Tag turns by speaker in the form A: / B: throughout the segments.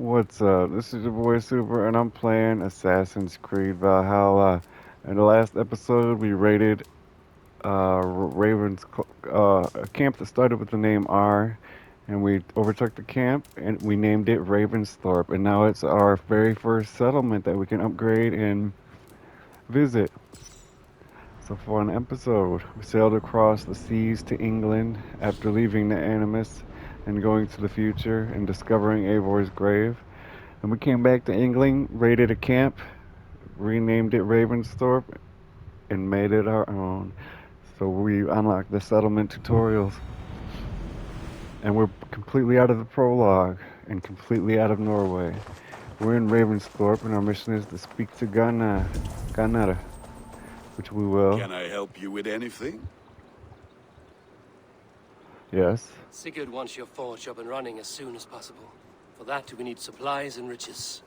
A: What's up? This is your boy Super, and I'm playing Assassin's Creed Valhalla. In the last episode, we raided a camp that started with the name R, and we overtook the camp, and we named it Ravensthorpe, and now it's our very first settlement that we can upgrade and visit. So for an episode, we sailed across the seas to England after leaving the Animus and going to the future and discovering Eivor's grave. And we came back to England, raided a camp, renamed it Ravensthorpe, and made it our own. So we unlocked the settlement tutorials, and we're completely out of the prologue and completely out of Norway. We're in Ravensthorpe, and our mission is to speak to Gunnar, which we will.
B: Can I help you with anything?
A: Yes.
C: Sigurd wants your forge up and running as soon as possible. For that, we need supplies and riches.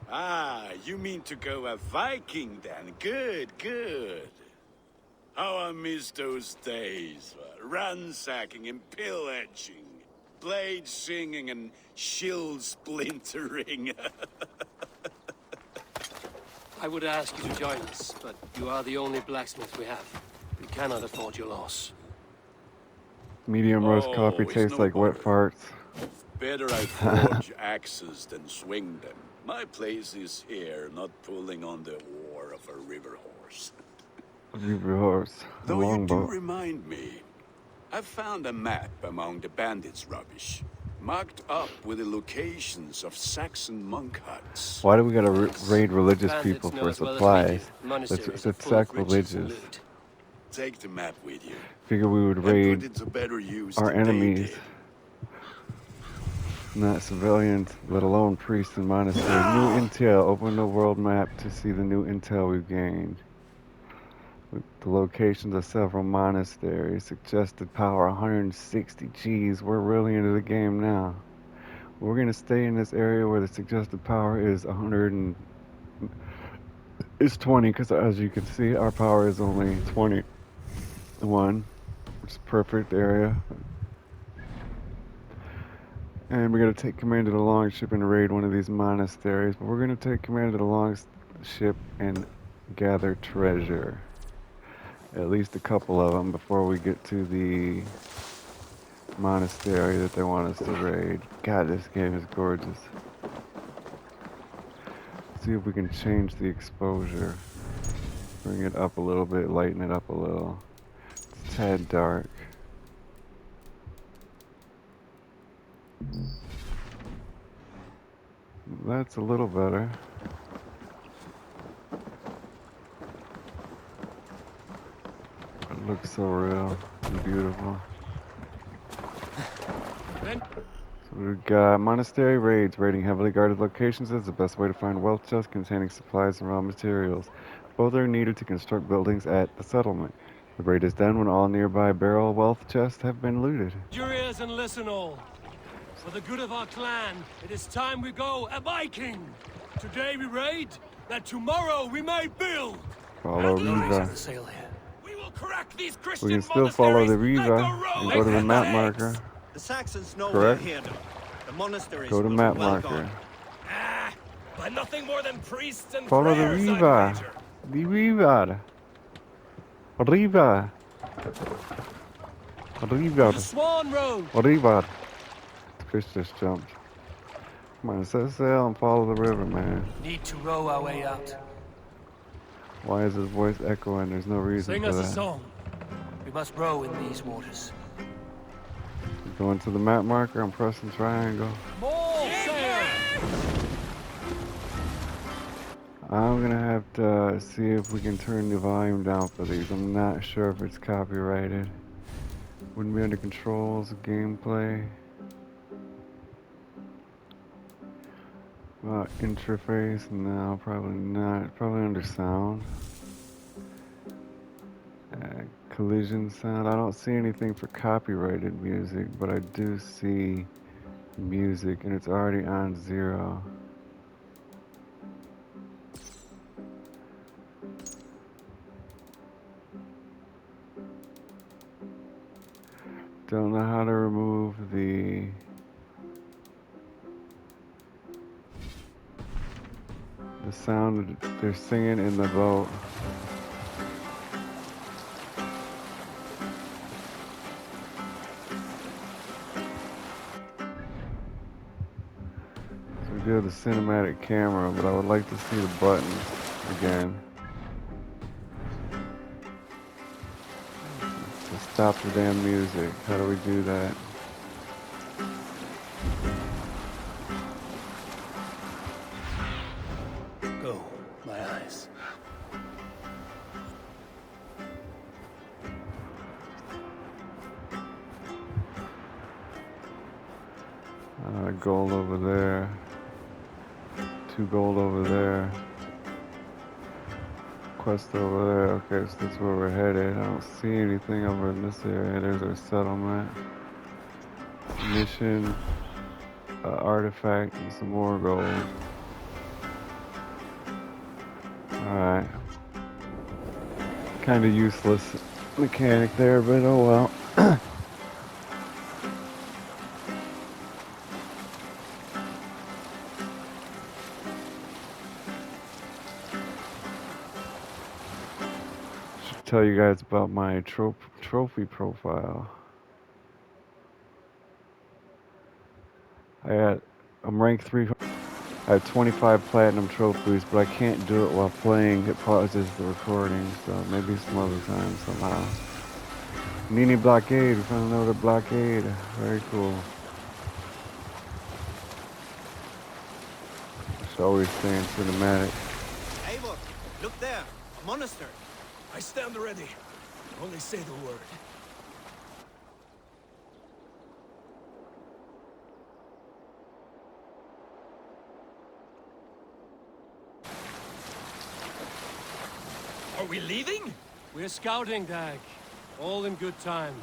B: Ah, you mean to go a Viking then? Good, good. How I miss those days. Ransacking and pillaging. Blade singing and shield splintering.
C: I would ask you to join us, but you are the only blacksmith we have. We cannot afford your loss.
A: Medium roast coffee
B: It's
A: tastes
B: no
A: like wet
B: bother.
A: farts.
B: Better I forge axes than swing them. My place is here, not pulling on the oar of a river horse.
A: River horse, a
B: Though you do
A: longboat.
B: remind me, I found a map among the bandits' rubbish, marked up with the locations of Saxon monk huts.
A: Why do we gotta raid religious
C: Bandits
A: people
C: know
A: for
C: as well as we do.
A: supplies?
C: Monasteries are
A: Let's
C: full of riches and
A: sacrilegious.
C: loot.
B: Take the map with you,
A: Figure we would
B: and put
A: raid
B: it to better use
A: our
B: than they
A: enemies,
B: did.
A: not civilians, let alone priests and monasteries. New intel. Open the world map to see the new intel we've gained. With the locations of several monasteries. Suggested power 160. Geez, we're really into the game now. We're gonna stay in this area where the suggested power is 100 and is 20, because as you can see, our power is only 21, which is perfect area. And we're going to take command of the longship and raid one of these monasteries. But we're going to take command of the longship and gather treasure. At least a couple of them before we get to the monastery that they want us to raid. God, this game is gorgeous. See if we can change the exposure. Bring it up a little bit, lighten it up a little. It's a tad dark. That's a little better. It looks so real and beautiful. So we've got monastery raids. Raiding heavily guarded locations is the best way to find wealth chests containing supplies and raw materials. Both are needed to construct buildings at the settlement. The raid is done when all nearby barrel wealth chests have been looted.
C: Your ears and listen all. For the good of our clan, it is time we go a Viking. Today we raid, that tomorrow we may build.
A: Follow
C: No reason
A: Riva.
C: to sail here.
D: We will crack these Christian
A: We can still follow the
D: monasteries like
A: Riva
D: a row
A: and go to the
D: of
A: map
D: eggs.
A: marker.
E: The Saxons know
A: Correct.
E: we're here now. The monasteries
A: Go to
E: will
A: map
E: be well
A: marker.
E: guarded.
D: Ah, by nothing more than priests and
A: Follow the
D: prayers, I'd
A: Riva.
D: wager.
A: The Riva. Riva. Riva.
C: The Swan Road.
A: Riva. Chris just jumped. Come on, set sail and follow the river, man.
C: Need to row our way out.
A: Why is his voice echoing? There's no reason
C: Sing
A: for
C: us a
A: that.
C: song. We must row in these waters.
A: Going to the map marker, I'm pressing triangle.
C: More sail!
A: I'm gonna have to see if we can turn the volume down for these. I'm not sure if it's copyrighted. Wouldn't be under controls, gameplay. Interface, no, probably not. Probably under sound. Collision sound. I don't see anything for copyrighted music, but I do see music, and it's already on 0. Don't know how to remove the The sound they're singing in the boat. So we do have the cinematic camera, but I would like to see the buttons again. To stop the damn music. How do we do that?
C: Go, my eyes.
A: Gold over there. 2 gold over there. Quest over there. Okay, so that's where we're headed. I don't see anything over in this area. There's our settlement. Mission. Artifact and some more gold. Alright. Kind of useless mechanic there, but oh well. Should tell you guys about my trophy profile. I'm ranked 300. I have 25 platinum trophies, but I can't do it while playing. It pauses the recording, so maybe some other time somehow. Nini blockade. We found another blockade. Very cool. Should always stay in cinematic.
E: Eivor, look there. A monastery.
D: I stand ready. Only say the word. Are we leaving?
C: We're scouting, Dag. All in good time.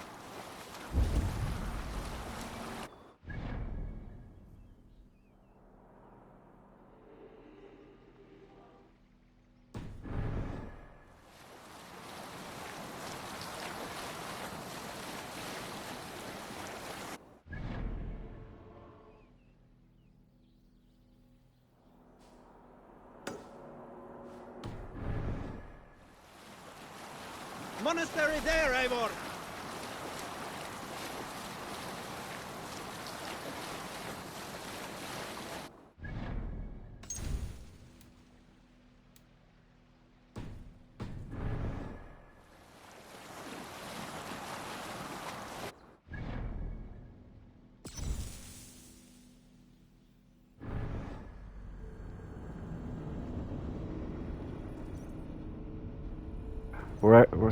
E: Monastery there, Eivor!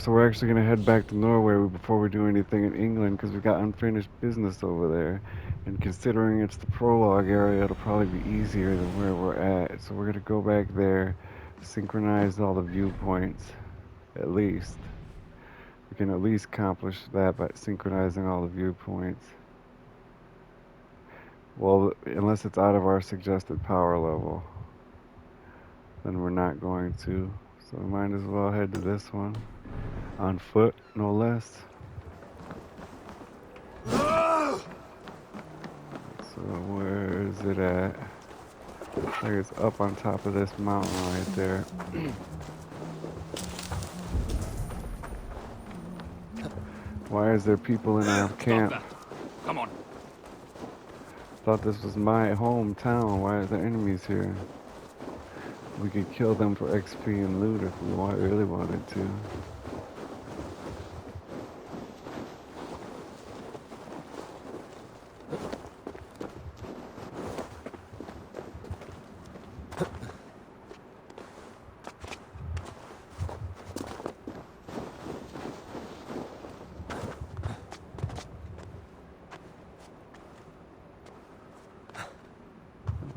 A: We're actually gonna head back to Norway before we do anything in England because we've got unfinished business over there. And considering it's the prologue area, it'll probably be easier than where we're at. So we're gonna go back there, synchronize all the viewpoints, at least. We can at least accomplish that by synchronizing all the viewpoints. Well, unless it's out of our suggested power level, then we're not going to. So we might as well head to this one. On foot, no less. So where is it at? Looks like it's up on top of this mountain right there. Why is there people in our camp?
D: Come on.
A: Thought this was my hometown. Why are there enemies here? We could kill them for XP and loot if we really wanted to.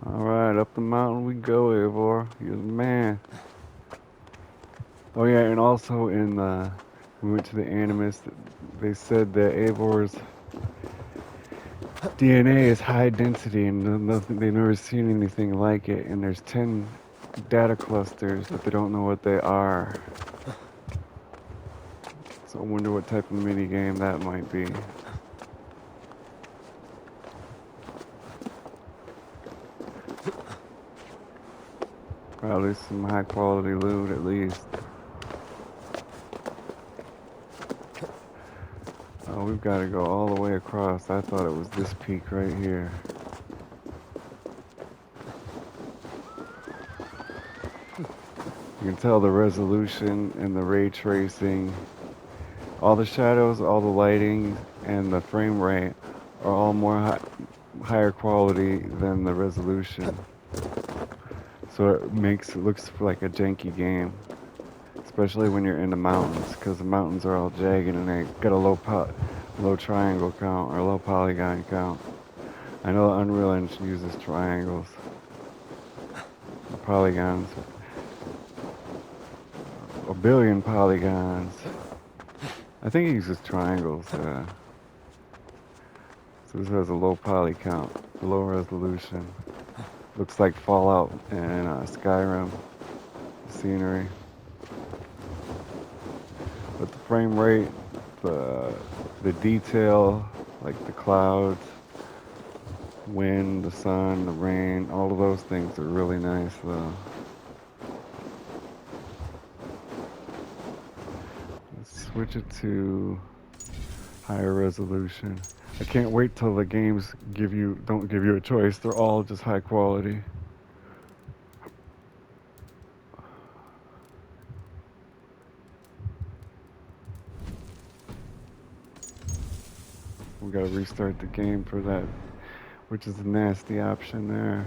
A: Alright, up the mountain we go, Eivor. You're the man. Oh yeah, and also we went to the Animus. They said that Eivor's DNA is high density and they've never seen anything like it. And there's 10 data clusters, but they don't know what they are. So I wonder what type of mini game that might be. Probably some high quality loot at least. Oh, we've got to go all the way across. I thought it was this peak right here. You can tell the resolution and the ray tracing, all the shadows, all the lighting, and the frame rate are all higher quality than the resolution. So it looks like a janky game, especially when you're in the mountains, because the mountains are all jagged and they got a low triangle count or low polygon count. I know the Unreal Engine uses triangles, polygons, a billion polygons. I think it uses triangles. So this has a low poly count, low resolution. Looks like Fallout and Skyrim scenery. But the frame rate, the detail, like the clouds, wind, the sun, the rain, all of those things are really nice though. Let's switch it to higher resolution. I can't wait till the games don't give you a choice. They're all just high quality. We gotta restart the game for that, which is a nasty option there.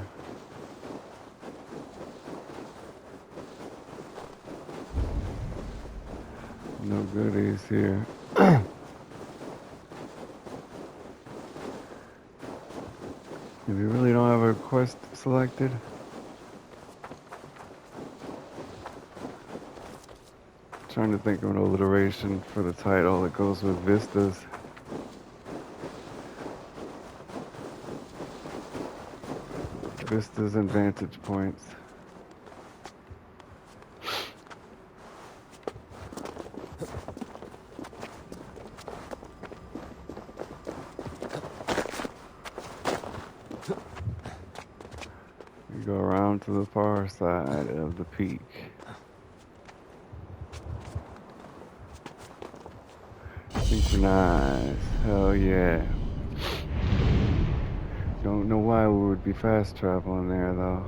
A: No goodies here. If you really don't have a quest selected, trying to think of an alliteration for the title that goes with Vistas. Vistas and Vantage points. You go around to the far side of the peak. Synchronize. Hell yeah. Don't know why we would be fast traveling there though.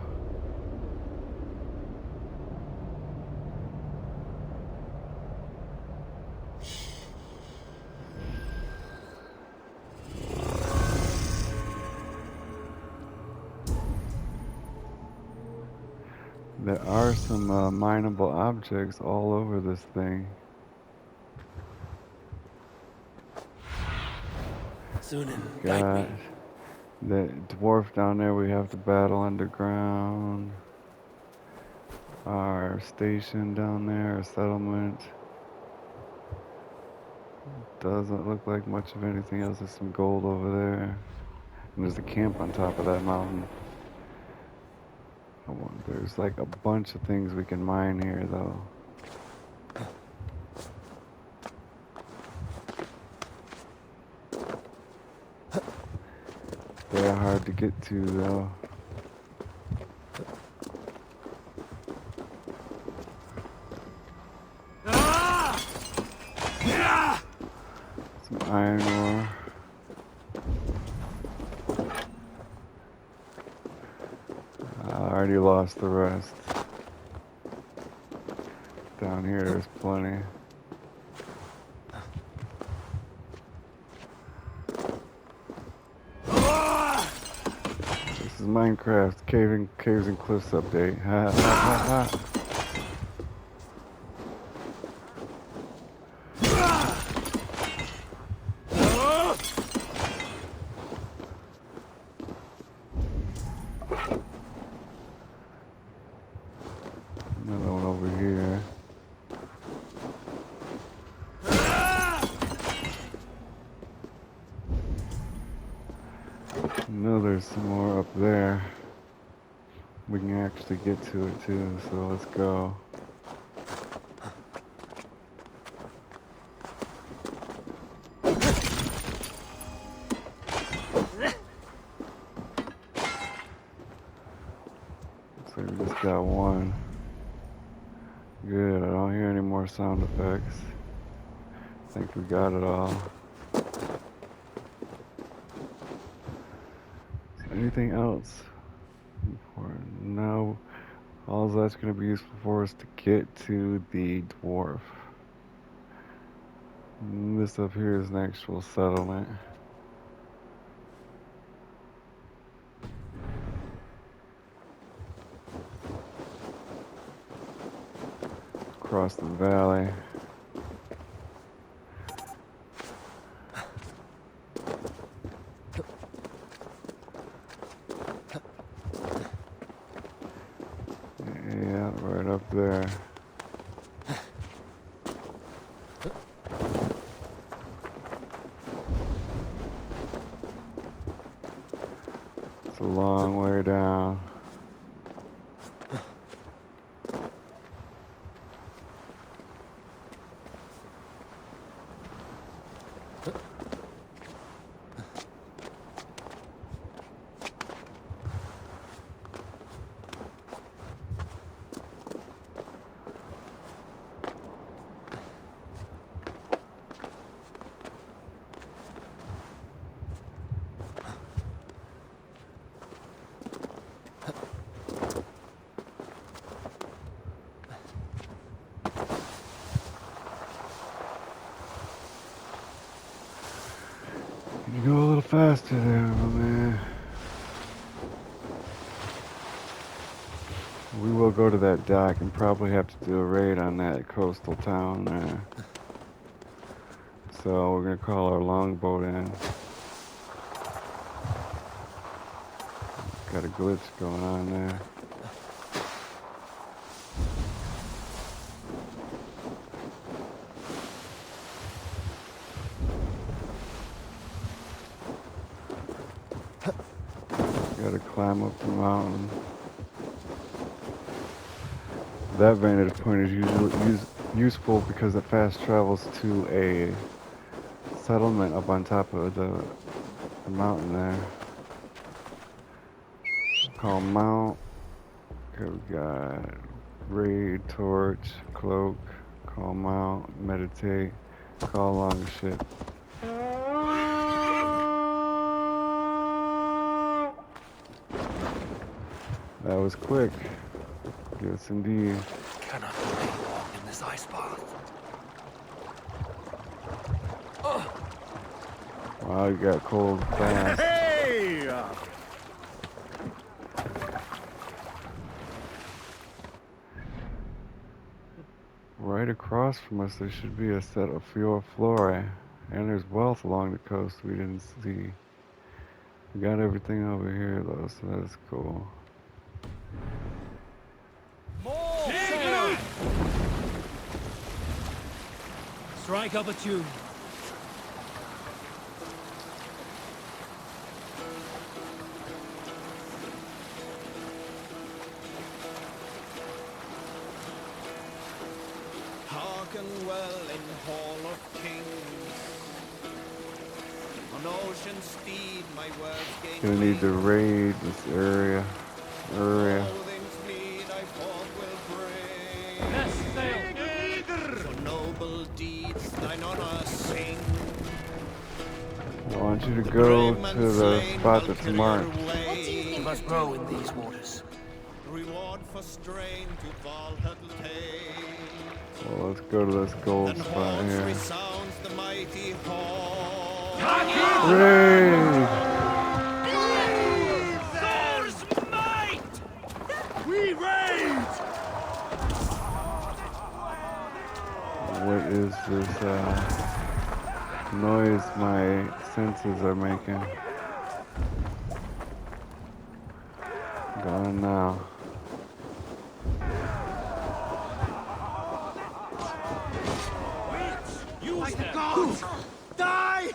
A: There are some mineable objects all over this thing.
D: Sunan, guide
A: Got
D: me.
A: the dwarf down there we have to battle underground. Our station down there, our settlement. Doesn't look like much of anything else. There's some gold over there. And there's a camp on top of that mountain. There's like a bunch of things we can mine here though. They're hard to get to though. Some iron ore. I already lost the rest. Down here there's plenty. This is Minecraft Caves and Cliffs update. Ha ha ha ha. Another one over here. No, there's some more up there. We can actually get to it too, so let's go. Looks like we just got one. Good, I don't hear any more sound effects. I think we got it all. Is there anything else important? No. All that's going to be useful for us to get to the dwarf. And this up here is an actual settlement. Across the valley. Yeah, right up there. It's a long way down. Can you go a little faster there, my man? We will go to that dock and probably have to do a raid on that coastal town there. So we're gonna call our longboat in. Got a glitch going on there. Gotta climb up the mountain. That vantage point is usually useful because it fast travels to a settlement up on top of the mountain there. Call mount. Okay, we got raid, torch, cloak, call mount, meditate, call long ship. That was quick. Yes, indeed.
C: Cannot remain long in this ice path.
A: Wow, you got cold fast.
E: Hey!
A: Right across from us, there should be a set of flora, and there's wealth along the coast we didn't see. We got everything over here though, so that's cool.
C: More sail! Strike up a tune.
E: Hearken well in Hall of Kings. On ocean steed my words gain
A: Gonna need to
E: wings.
A: raid this area.
E: Clothing's meed I forth will bring.
C: Yes, sail!
E: For noble deeds thine honor sing.
A: I want you to go to the spot that's marked.
C: We must row in these waters.
E: Reward for strain to Valhalla take.
A: Well, let's go to this gold
E: And
A: spot
E: horns
A: here.
E: resounds the mighty horn.
A: Raid!
C: Thor's might! We raid!
A: What is this noise my senses are making? Gone now.
C: Use them! Die!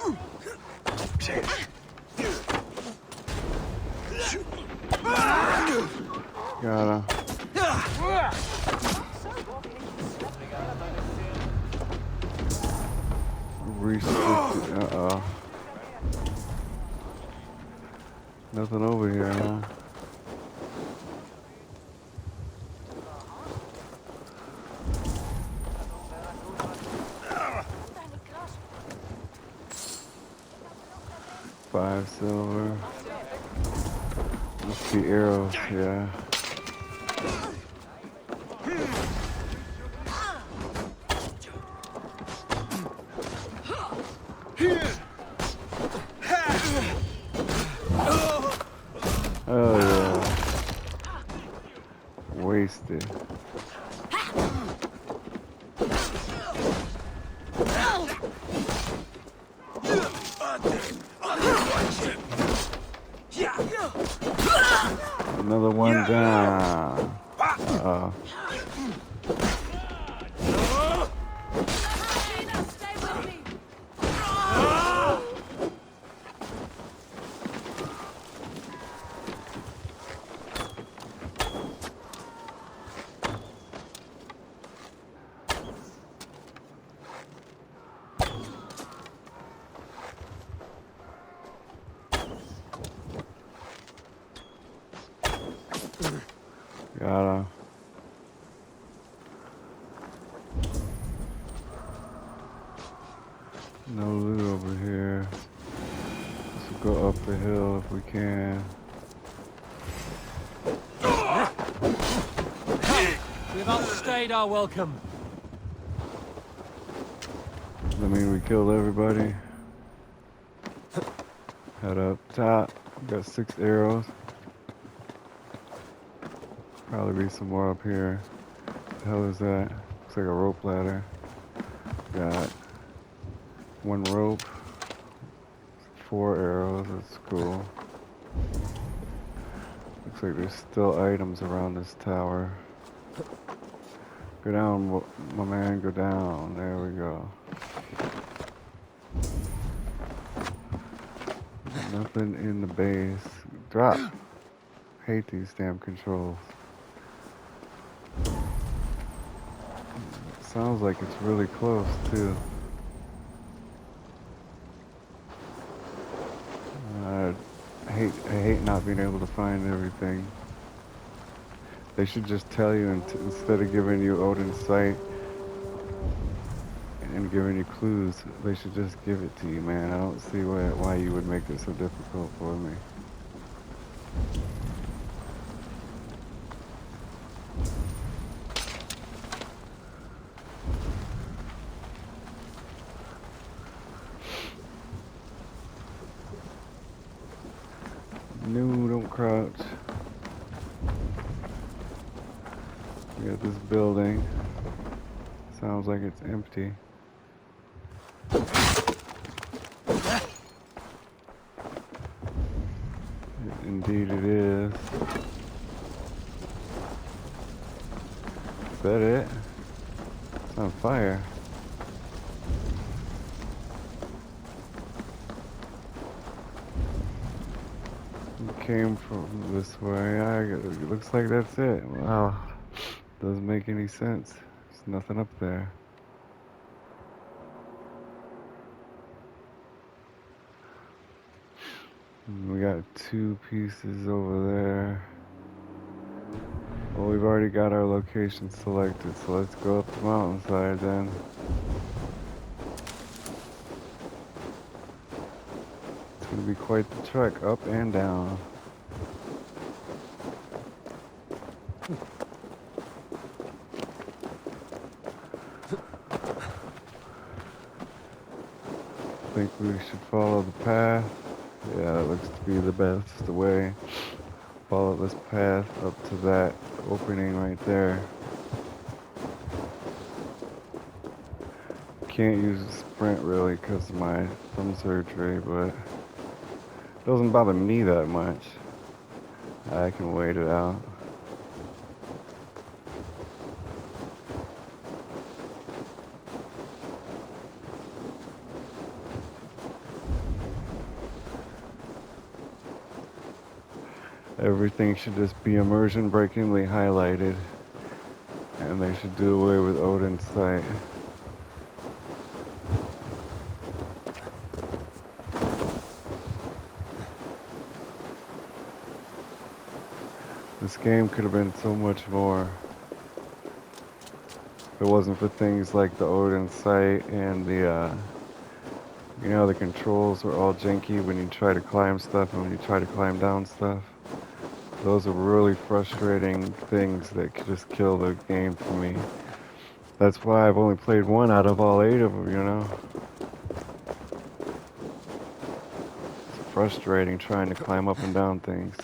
A: Gotta. Restricted. Uh-oh. Nothing over here, huh? 5 silver. Must be arrows, yeah. Oh yeah. Wasted. Another one down. Uh-oh. Got him. No loot over here. Let's go up the hill if we can.
C: We've outstayed our welcome.
A: Does that mean we killed everybody? Head up top. Got 6 arrows. Probably be some more up here. What the hell is that? Looks like a rope ladder. Got 1 rope. 4 arrows. That's cool. Looks like there's still items around this tower. Go down, my man, go down. There we go. Nothing in the base. Drop. Hate these damn controls. Sounds like it's really close, too. I hate not being able to find everything. They should just tell you instead of giving you Odin's sight and giving you clues, they should just give it to you, man. I don't see why you would make it so difficult for me. No, don't crouch. We got this building. Sounds like it's empty. Indeed it is. Is that it? It's on fire. It came from this way. It looks like that's it. Wow. Doesn't make any sense. There's nothing up there. We got 2 pieces over there. Well, we've already got our location selected, so let's go up the mountainside then. It's gonna be quite the trek, up and down. I think we should follow the path. Yeah, that looks to be the best way. Follow this path up to that opening right there. Can't use a sprint really because of my thumb surgery, but it doesn't bother me that much. I can wait it out. Everything should just be immersion breakingly highlighted, and they should do away with Odin's sight. This game could have been so much more if it wasn't for things like the Odin sight and the You know, the controls were all janky when you try to climb stuff and when you try to climb down stuff. Those are really frustrating things that could just kill the game for me. That's why I've only played one out of all 8 of them, you know? It's frustrating trying to climb up and down things.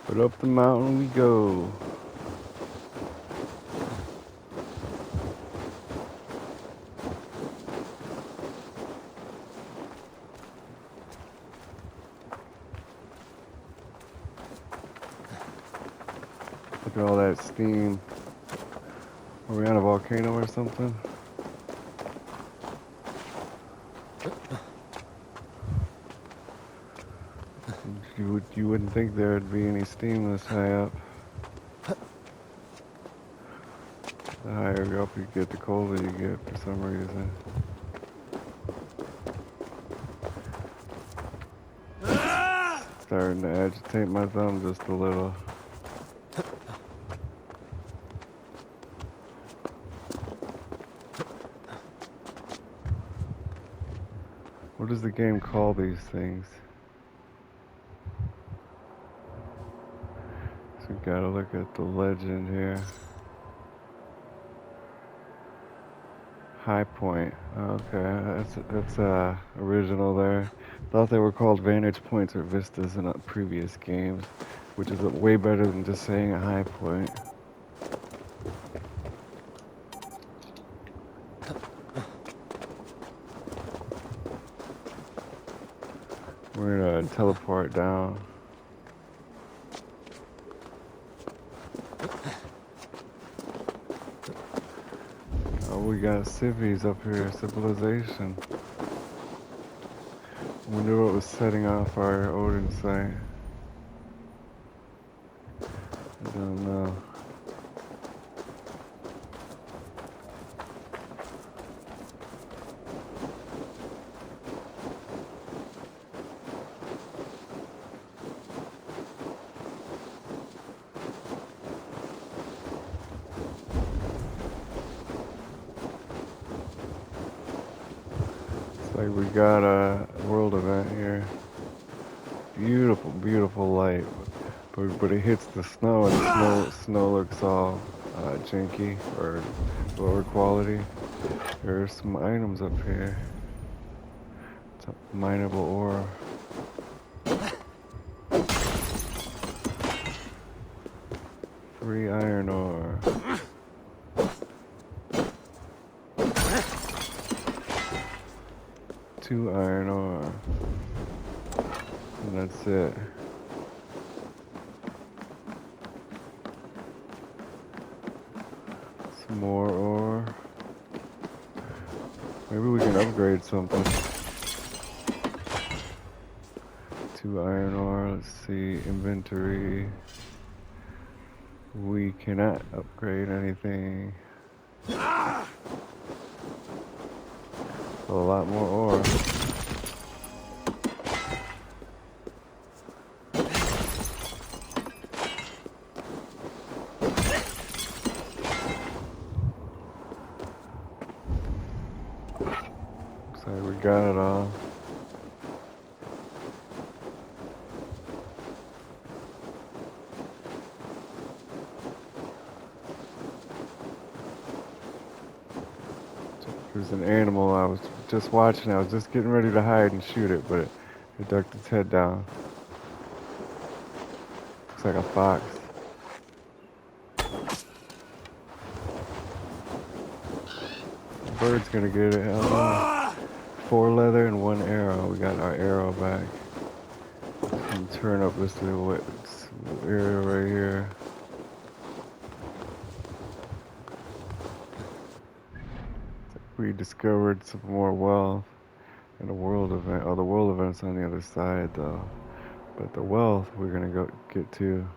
A: But up the mountain we go. Look at all that steam. Are we on a volcano or something? You wouldn't think there'd be any steam this high up. The higher up you get, the colder you get for some reason. Starting to agitate my thumb just a little. What does the game call these things? So we gotta look at the legend here. High Point. Okay, that's original there. Thought they were called Vantage Points or Vistas in previous games, which is way better than just saying a high point. We're gonna teleport down. Oh, we got cities up here, civilization. Wonder what was setting off our Odin site. I don't know. Like we got a world event here. Beautiful, beautiful light. But it hits the snow and the snow looks all janky or lower quality. There are some items up here. It's a mineable ore. 3 iron ore. Two iron ore. And that's it. Some more ore. Maybe we can upgrade something. 2 iron ore. Let's see. Inventory. We cannot upgrade anything. A lot more ore. Looks like we got it all. There's an animal I was just watching. I was just getting ready to hide and shoot it, but it ducked its head down. Looks like a fox. The bird's gonna get it. Hell no. 4 leather and 1 arrow. We got our arrow back. And turn up this little area right here. We discovered some more wealth in the world event. Oh, the world event's on the other side though. But the wealth we're gonna go get to.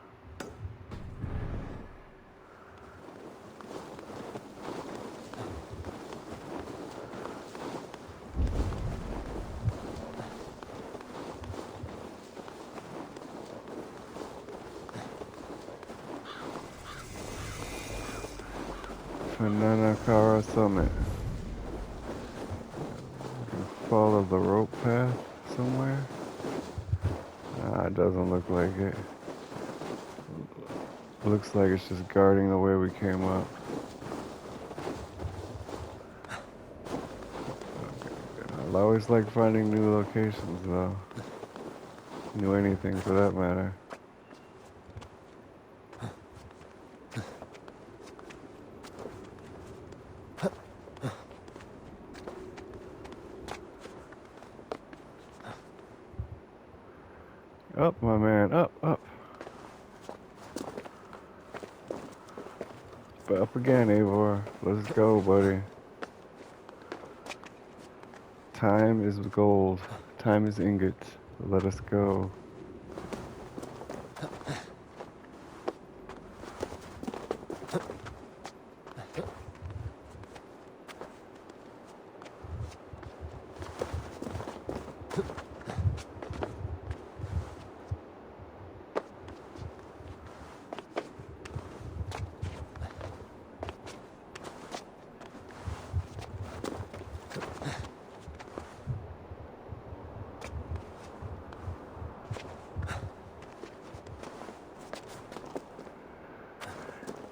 A: Fananakara Summit. Follow the rope path somewhere. Nah, it doesn't look like it. Looks like it's just guarding the way we came up. I always like finding new locations though. New anything for that matter. Up, my man, up, up. But up again, Eivor. Let's go, buddy. Time is gold. Time is ingots. Let us go.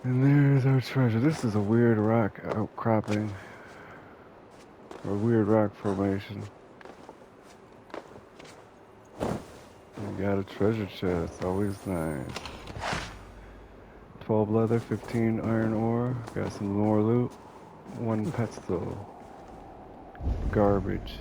A: And there's our treasure. This is a weird rock outcropping. Or weird rock formation. We got a treasure chest. Always nice. 12 leather, 15 iron ore. Got some more loot. 1 pestle. Garbage.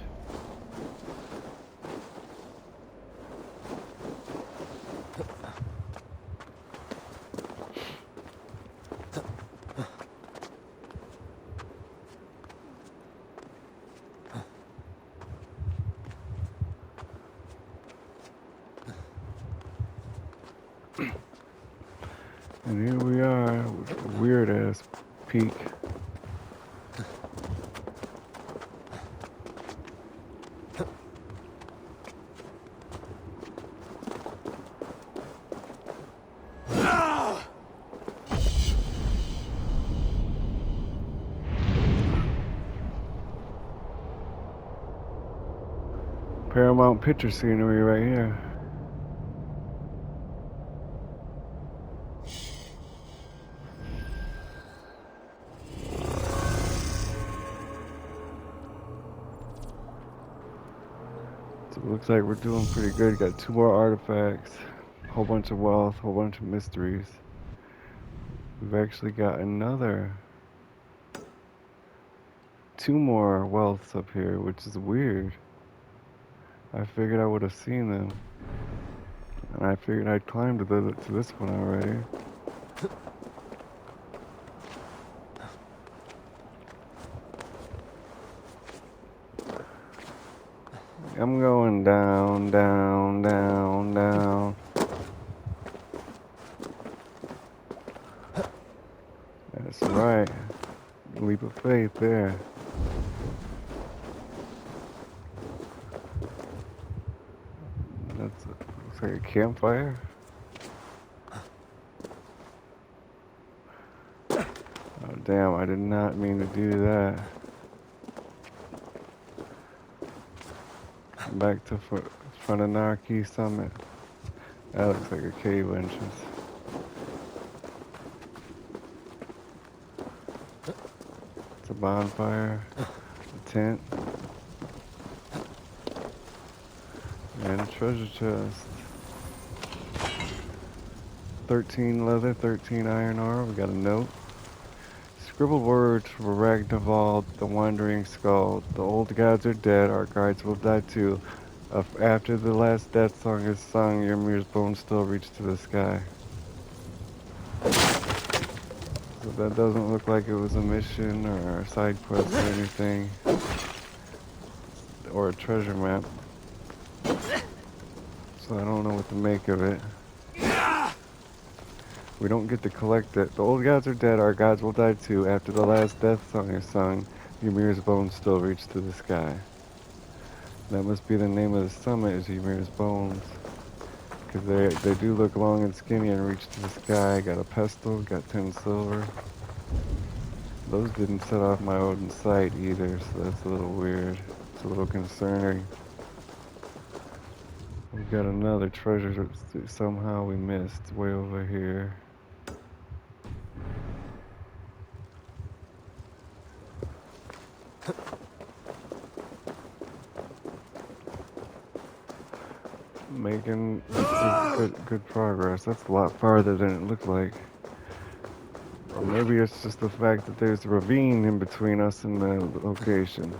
A: And here we are, with a weird ass peak. Paramount picture scenery right here. So it looks like we're doing pretty good. Got 2 more artifacts, whole bunch of wealth, whole bunch of mysteries. We've actually got another 2 more wealths up here, which is weird. I figured I would have seen them. And I figured I'd climb to this one already. I'm going down, down, down, down. That's right. Leap of faith there. Looks like a campfire. Oh damn, I did not mean to do that. Back to Fananaki Summit. That looks like a cave entrance. It's a bonfire, a tent, and a treasure chest. 13 leather, 13 iron ore. We got a note. scribbled words for Ragnvald, the wandering skull. The old gods are dead, our guides will die too. After the last death song is sung, Ymir's bones still reach to the sky. So that doesn't look like it was a mission or a side quest or anything. Or a treasure map. So I don't know what to make of it. We don't get to collect it. The old gods are dead, our gods will die too. After the last death song is sung, Ymir's bones still reach to the sky. That must be the name of the summit, is Ymir's bones. Because they do look long and skinny and reach to the sky. Got a pestle, got 10 silver. Those didn't set off my Odin sight either, so that's a little weird. It's a little concerning. We've got another treasure that somehow we missed way over here. Making good progress. That's a lot farther than it looked like. Or maybe it's just the fact that there's a ravine in between us and the location.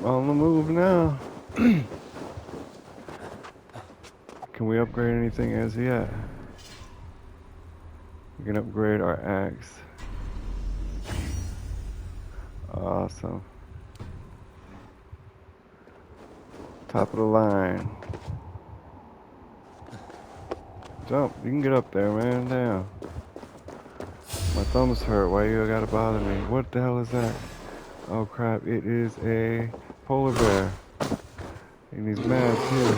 A: On the move now. Can we upgrade anything as yet? We can upgrade our axe. Awesome. Top of the line. Jump. You can get up there, man. Damn. My thumbs hurt. Why you gotta bother me? What the hell is that? Oh crap. It is a polar bear. And he's mad too.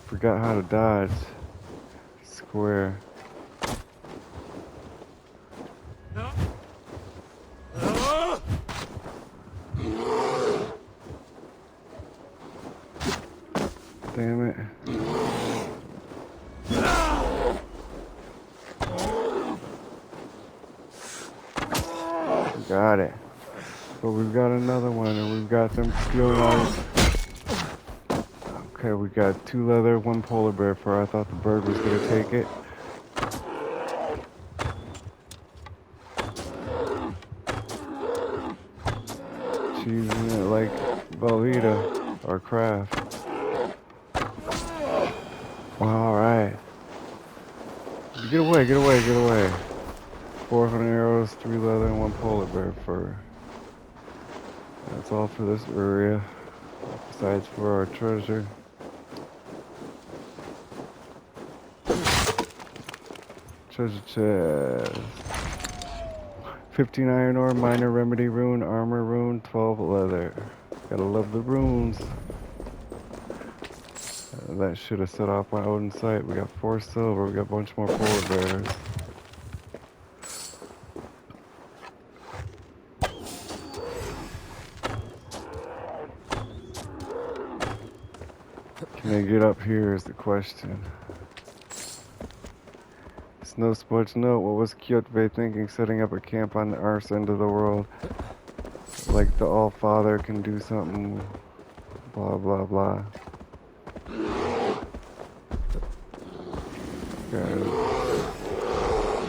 A: Forgot how to dodge. Square. Damn it. Got it. But we've got another one, and we've got them steel knives. Okay, we got 2 leather, 1 polar bear fur. I thought the bird was gonna take it. She's using it like Velveeta or Craft. Alright. Get away, get away, get away. 400 arrows, 3 leather, and 1 polar bear fur. That's all for this area. Besides for our treasure. Treasure chest. 15 iron ore, minor remedy rune, armor rune, 12 leather. Gotta love the runes. That should have set off my Odin sight. We got 4 silver, we got a bunch more polar bears. Can they get up here is the question. Snow Spudge note, what was Kjotve thinking setting up a camp on the arse end of the world? Like the All-Father can do something, blah blah blah.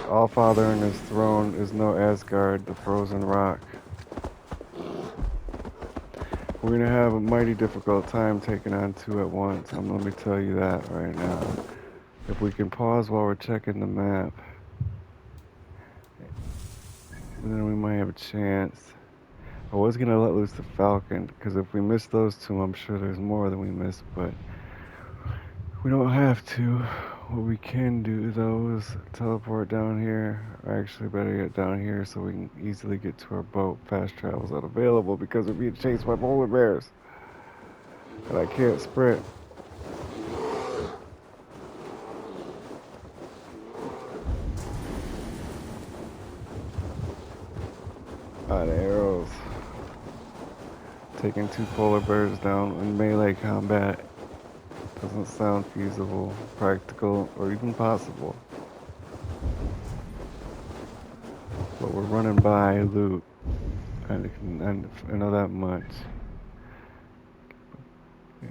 A: All-Father and his throne is no Asgard, the frozen rock. We're gonna have a mighty difficult time taking on 2 at once. Let me tell you that right now. If we can pause while we're checking the map, then we might have a chance. I was gonna let loose the Falcon, because if we miss those 2, I'm sure there's more than we missed, but we don't have to. What we can do, though, is teleport down here. Or actually, better get down here so we can easily get to our boat. Fast travel's not available because we're being chased by polar bears. And I can't sprint. The arrows. Taking 2 polar bears down in melee combat doesn't sound feasible, practical, or even possible. But we're running by loot. I know that much.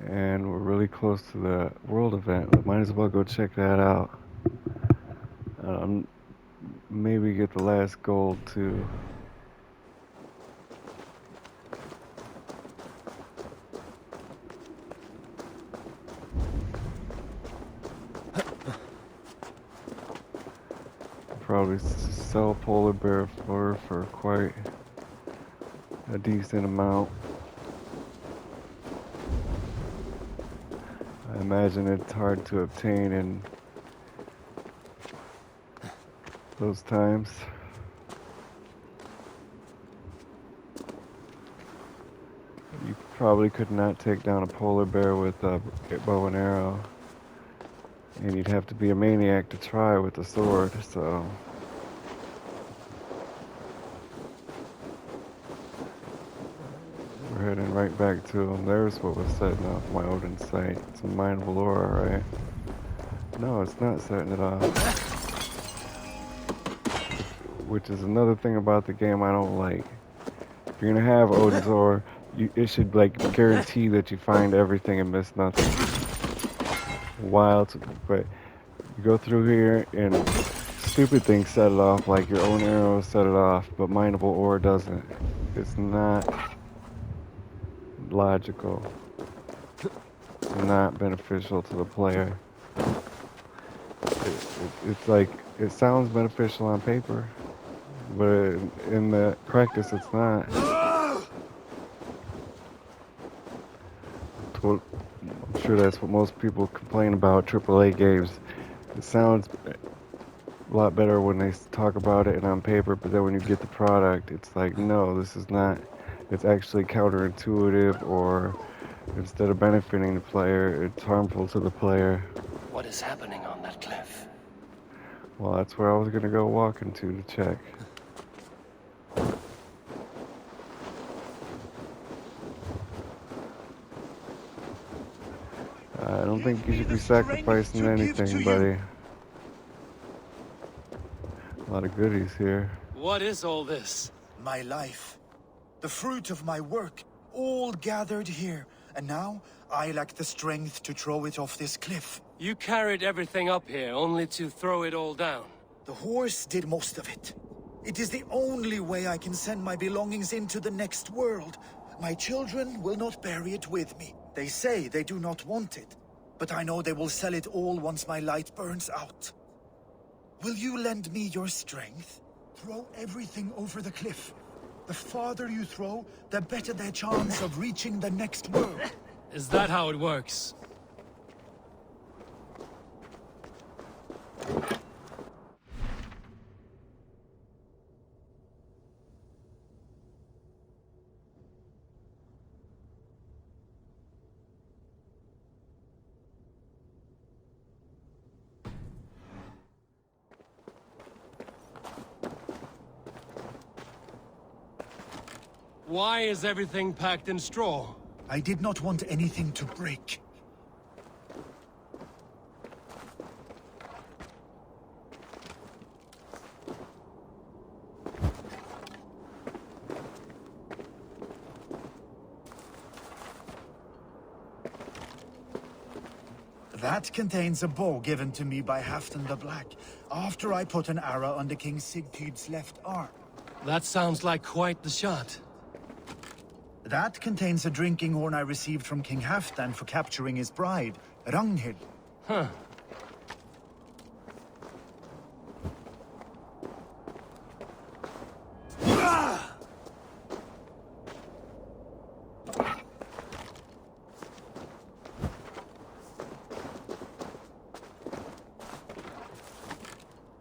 A: And we're really close to the world event. Might as well go check that out. Um, Maybe get the last gold too. Probably sell polar bear fur for quite a decent amount. I imagine it's hard to obtain in those times. You probably could not take down a polar bear with a bow and arrow. And you'd have to be a maniac to try with a sword, so... We're heading right back to them. There's what was setting off my Odin sight. It's a mineable aura, right? No, it's not setting it off. Which is another thing about the game I don't like. If you're gonna have Odin's aura, it should like guarantee that you find everything and miss nothing. Wild, but you go through here and stupid things set it off, like your own arrows set it off, but mineable ore doesn't. It's not logical. It's not beneficial to the player. It's like, it sounds beneficial on paper, but in the practice it's not. I'm sure that's what most people complain about AAA games. It sounds a lot better when they talk about it and on paper, but then when you get the product, it's like, no, this is not. It's actually counterintuitive, or instead of benefiting the player, it's harmful to the player.
C: What is happening on that cliff?
A: Well, that's where I was gonna go walking to check. I don't think you should be sacrificing anything, buddy. A lot of goodies here.
C: What is all this?
F: My life, the fruit of my work, all gathered here. And now, I lack the strength to throw it off this cliff.
C: You carried everything up here only to throw it all down.
F: The horse did most of it. It is the only way I can send my belongings into the next world. My children will not bury it with me. They say they do not want it, but I know they will sell it all once my light burns out. Will you lend me your strength? Throw everything over the cliff. The farther you throw, the better their chance of reaching the next world.
C: Is that how it works? Why is everything packed in straw?
F: I did not want anything to break. That contains a bow given to me by Halfdan the Black, after I put an arrow under King Sigtyd's left arm.
C: That sounds like quite the shot.
F: That contains a drinking horn I received from King Halfdan for capturing his bride, Ragnhild.
C: Huh.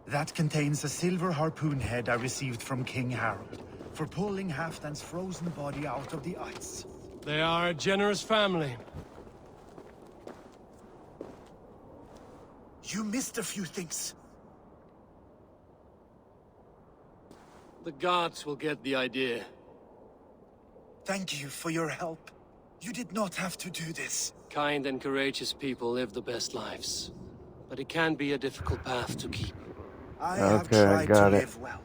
F: That contains a silver harpoon head I received from King Harald, for pulling Halfdan's frozen body out of the ice.
C: They are a generous family.
F: You missed a few things.
C: The gods will get the idea.
F: Thank you for your help. You did not have to do this.
C: Kind and courageous people live the best lives. But it can be a difficult path to keep.
F: I have
A: Okay, I
F: tried to
A: got it.
F: live well.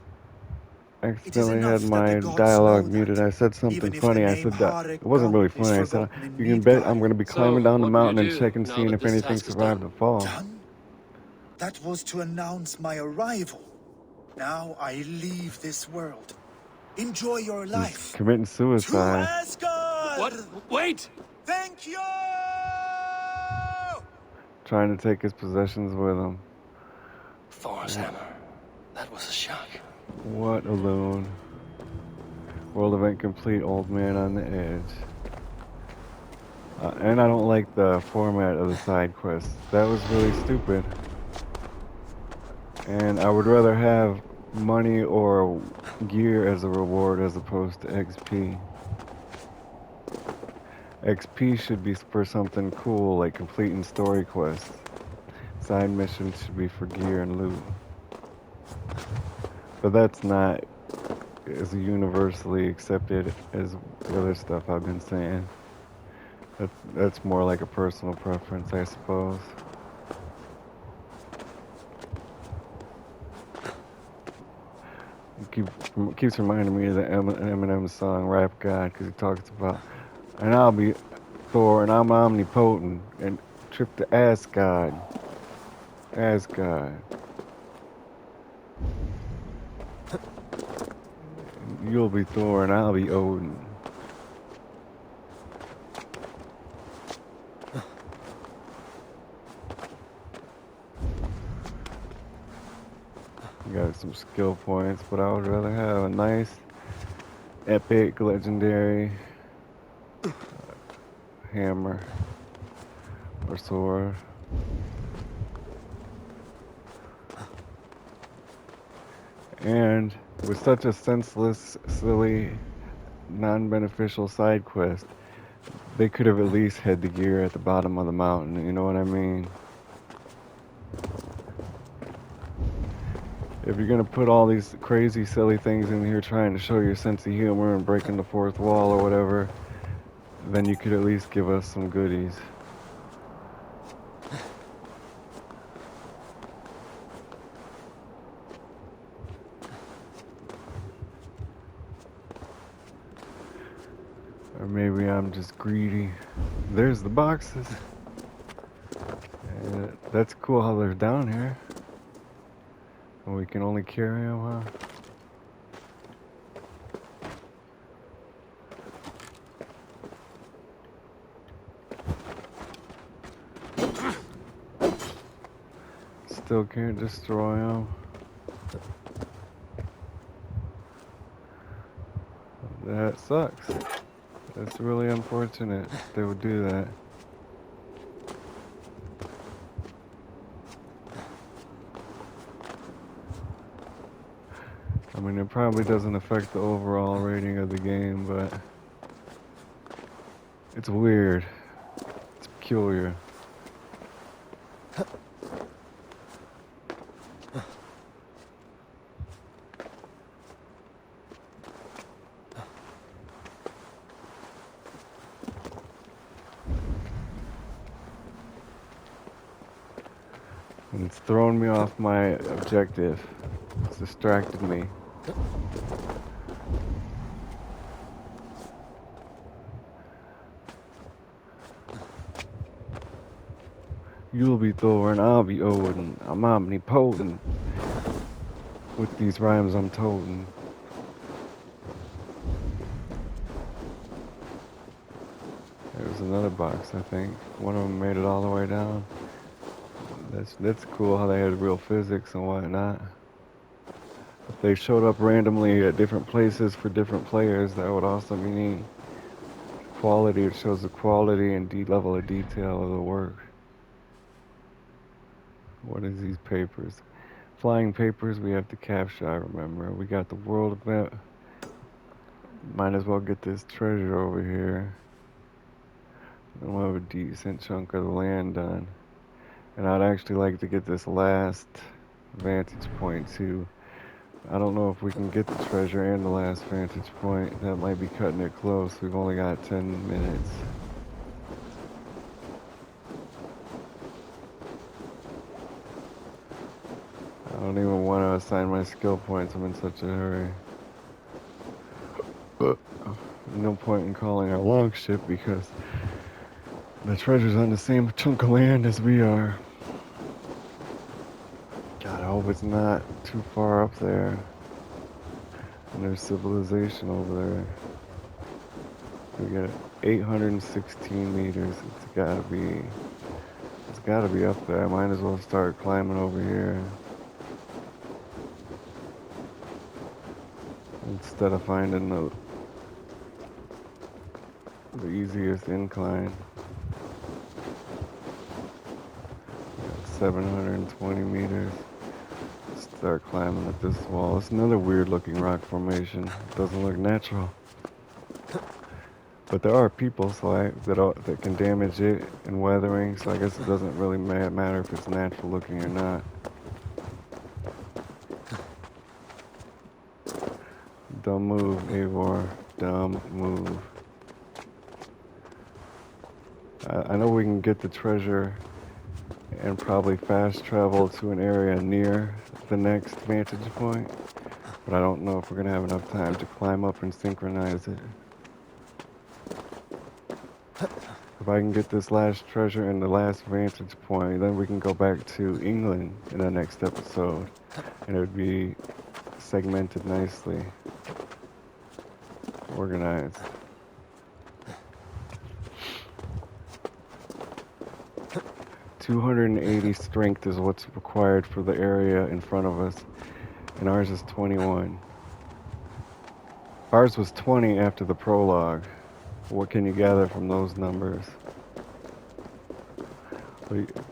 A: I
F: It is
A: accidentally had
F: enough that the
A: my
F: gods
A: dialogue
F: know
A: muted.
F: that,
A: I said something
F: even if the
A: funny. I
F: name
A: said that it wasn't
F: Harekka
A: really
F: is
A: funny. I said,
F: forgotten in
A: you can bet I'm
F: Midgard.
A: going to be climbing
C: So,
A: down the
C: what will you
A: mountain and
C: do
A: checking,
C: now
A: seeing
C: that
A: if
C: this
A: anything
C: task is
A: survived
C: done?
A: the fall.
F: Done? That was to announce my arrival. Now I leave this world. Enjoy your
A: He's
F: life.
A: committing
F: To
A: suicide.
F: Asgard!
C: What? Wait!
F: Thank you!
A: Trying to take his possessions with him.
C: Thor's hammer. That was a shock.
A: What a loon. World event complete, old man on the edge. And I don't like the format of the side quests. That was really stupid. And I would rather have money or gear as a reward as opposed to XP. XP should be for something cool like completing story quests. Side missions should be for gear and loot. But that's not as universally accepted as the other stuff I've been saying. That's more like a personal preference, I suppose. Keeps reminding me of the Eminem song "Rap God" because he talks about, and I'll be Thor, and I'm omnipotent, and trip to Asgard, Asgard. You'll be Thor, and I'll be Odin. Got some skill points, but I would rather have a nice, epic, legendary hammer or sword. And with such a senseless, silly, non-beneficial side quest, they could have at least had the gear at the bottom of the mountain, you know what I mean? If you're gonna put all these crazy, silly things in here trying to show your sense of humor and breaking the fourth wall or whatever, then you could at least give us some goodies. Or maybe I'm just greedy. There's the boxes. That's cool how they're down here. And we can only carry them, huh? Still can't destroy them. That sucks. That's really unfortunate they would do that. I mean, it probably doesn't affect the overall rating of the game, but it's weird. It's peculiar. And it's thrown me off my objective. It's distracted me. You'll be Thor and I'll be Odin. I'm omnipotent. With these rhymes I'm toting. There's another box, I think. One of them made it all the way down. That's cool how they had real physics and whatnot. If they showed up randomly at different places for different players, that would also be neat. Quality, it shows the quality and level of detail of the work. What is these papers? Flying papers we have to capture, I remember. We got the world event. Might as well get this treasure over here. And we'll have a decent chunk of the land done. And I'd actually like to get this last vantage point too. I don't know if we can get the treasure and the last vantage point. That might be cutting it close. We've only got 10 minutes. I don't even want to assign my skill points. I'm in such a hurry. No point in calling our longship because the treasure's on the same chunk of land as we are. God, I hope it's not too far up there. And there's civilization over there. We got 816 meters. It's gotta be up there. I might as well start climbing over here instead of finding the easiest incline. 720 meters. Start climbing up this wall. It's another weird looking rock formation. It doesn't look natural. But there are people that can damage it in weathering, so I guess it doesn't really matter if it's natural looking or not. Dumb move, Eivor. Dumb move. I know we can get the treasure and probably fast travel to an area near the next vantage point, but I don't know if we're going to have enough time to climb up and synchronize it. If I can get this last treasure and the last vantage point, then we can go back to England in the next episode, and it would be segmented nicely, organized. "280 strength is what's required for the area in front of us, and ours is 21. Ours was 20 after the prologue. What can you gather from those numbers?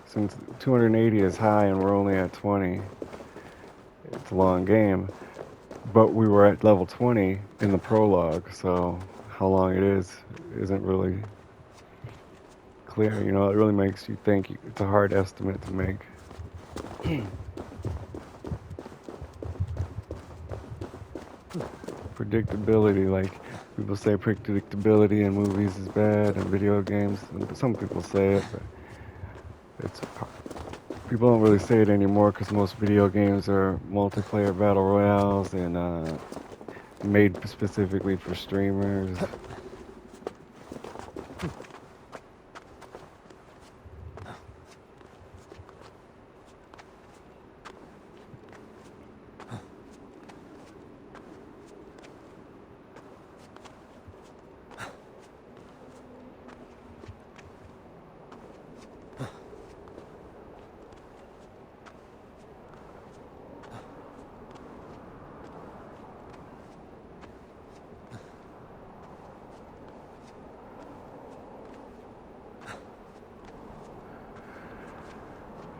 A: Since 280 is high and we're only at 20, it's a long game. But we were at level 20 in the prologue, so how long it is isn't really clear. You know, it really makes you think. It's a hard estimate to make. Predictability, like people say predictability in movies is bad and video games, and some people say it, but it's people don't really say it anymore because most video games are multiplayer battle royales and made specifically for streamers.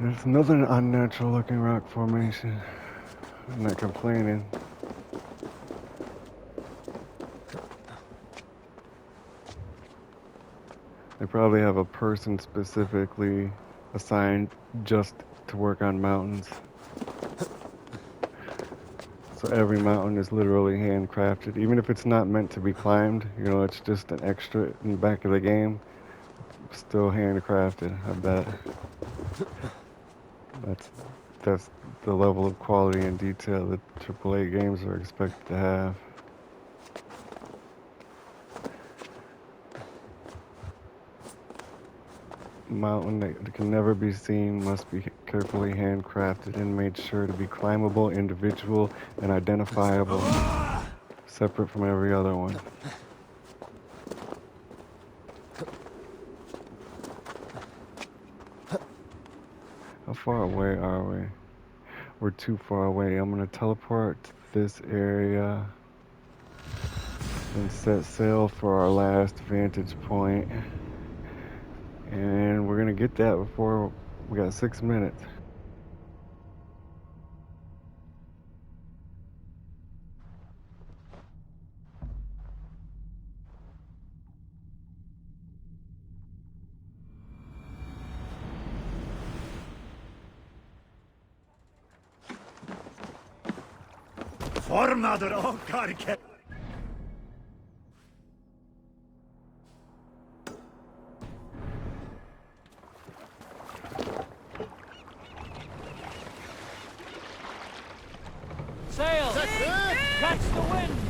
A: There's another unnatural looking rock formation. I'm not complaining. They probably have a person specifically assigned just to work on mountains. So every mountain is literally handcrafted. Even if it's not meant to be climbed, you know, it's just an extra in the back of the game. Still handcrafted, I bet. That's the level of quality and detail that AAA games are expected to have. Mountain that can never be seen must be carefully handcrafted and made sure to be climbable, individual, and identifiable, separate from every other one. How far away are we? We're too far away. I'm gonna teleport to this area and set sail for our last vantage point. And we're gonna get that before we got 6 minutes.
F: Formader och karke.
C: Sail! Catch the wind!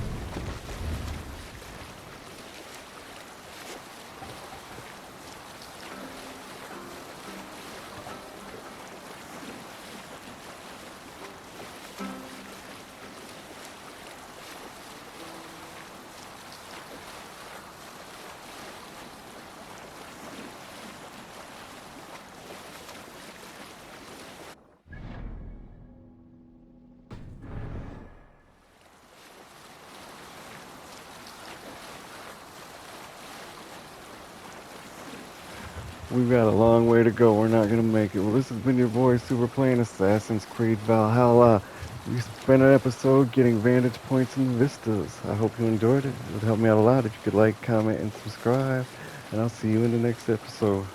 A: We've got a long way to go. We're not going to make it. Well, this has been your boy Super playing Assassin's Creed Valhalla. We spent an episode getting Vantage points in Vistas. I hope you enjoyed it. It would help me out a lot if you could like, comment, and subscribe. And I'll see you in the next episode.